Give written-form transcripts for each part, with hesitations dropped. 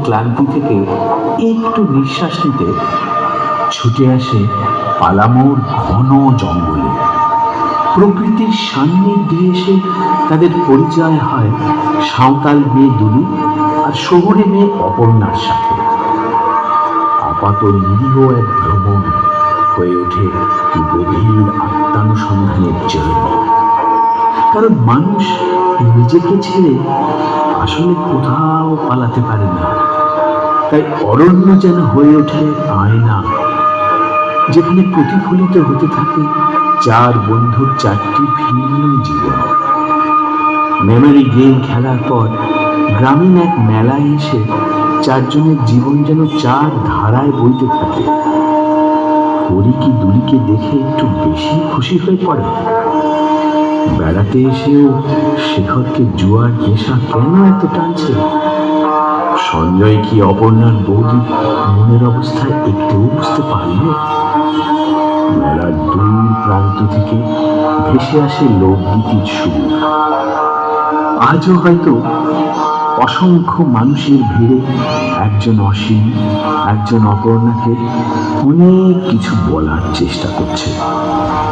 ক্লান্তি থেকে একটু নিঃশ্বাস নিতে ছুটে আসে পালামোর ঘন জঙ্গলে। প্রকৃতির সান্নিধ্যে এসে তাদের পরিচয় হয় সাঁওতাল মেয়ে দুলি আর শহুরে মেয়ে অপর্ণার সাথে। আপাত নিরীহ এক ভ্রমণ হয়ে ওঠে গভীর আত্মানুসন্ধানের জন্য। কারণ মানুষ নিজেকে ছেড়ে আসলে কোথাও পালাতে পারে না। তাই অরণ্য যেন হয়ে ওঠে আয়না, যেখানে প্রতিফলিত হতে থাকে চার বন্ধুর চারটি ভিন্ন জীবন। মেমোরি গেম খেলার পর গ্রামীণ এক মেলায় এসে চারজনের জীবন যেন চার ধারায় বইতে থাকে। হরি কি দুলিকে দেখে একটু বেশি খুশি হয়ে পড়ে? বেড়াতে এসেও শেখরকে জুয়ার নেশা কেন এত টানছে? সঞ্জয় কি অপর্ণার বৌদির মনের অবস্থায় একটু বুঝতে পারল? মেলার দূর প্রান্ত থেকে ভেসে আসে লোকগীতির সুর। আজও হয়তো অসংখ্য মানুষের ভিড়ে একজন অসীম, একজন অপর্ণাকে অনেক কিছু বলার চেষ্টা করছে।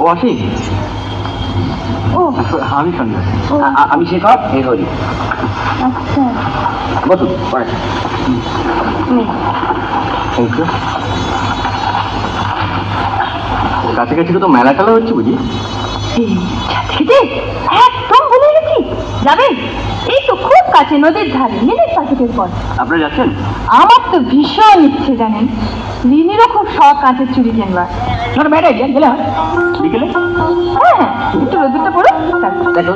ও অসীম, ও আমি সঞ্জয়, আমি শেখর, এ হরি। আচ্ছা, বসুন। কাছাকাছি তো মেলা টেলা হচ্ছে বুঝি? একদম ভুলে গেছি। যাবেন? এই তো খুব কাছে, নদীর ধারে, মিনিট পাঁচেকের পর। আপনারা যাচ্ছেন? আমার তো ভীষণ ইচ্ছে জানেন, লিনিরও খুব শখ কাঁচের চুড়ি কিনবার। ধর বেড়াই গেলে বিকেলে। হ্যাঁ, একটু রোদুরটা পড়ো। দেখো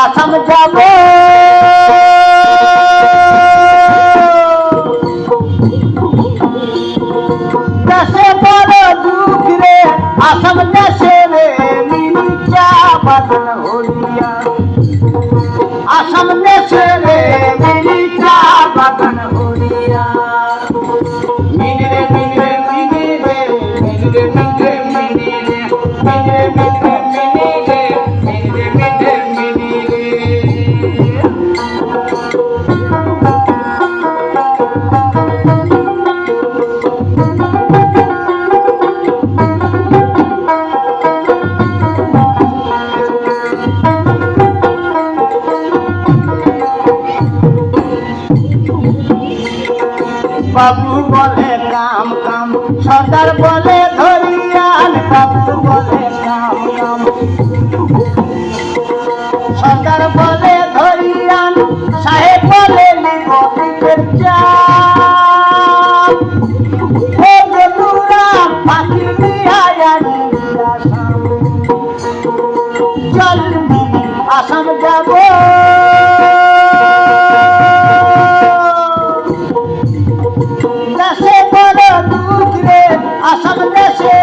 আসাম যাব, দেশে বড় দুঃখ রে, আসাম দেশে রে মিনি চা বাগান হরিয়া। আসাম দেশে রে মিনি চা বাগান হরিয়া। মিনি রে মিনি রে মিনি রে মিনি রে মিনি রে মিনি রে মিনি রে মিনি রে মিনি রে মিনি রে মিনি রে মিনি রে। বাবু বলে কাম কাম, সর্দার বলে ধরিয়ান। বাবু বলে কাম কাম, সর্দার বলে ধরিয়ান। সাহেব বলে লিখের চাপ, ও বন্ধুরা ফাঁকি দিয়া চল আসাম যাব। দেশে বড় দুঃখ রে, আসাম দেশে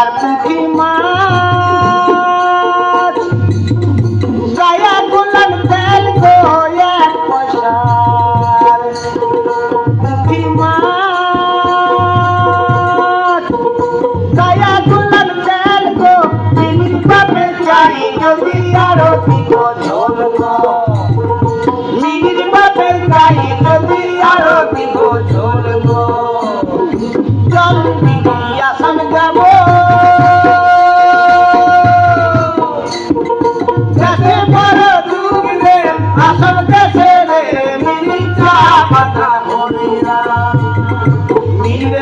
আর পুঁটি মাছ গায়া গুলান তেল গো এক পয়সার পুঁটি মাছ গায়া গুলান তেল গো মিনির বাপে চাই যদি আরো দিব ঝোল গো মিনির বাপে চাই যদি আরো দিব ঝোল গো চল দিদি আসাম যাব দেশে বড় দুঃখ রে আসাম দেশে রে মিনি চা পাতা মরিরা মিরে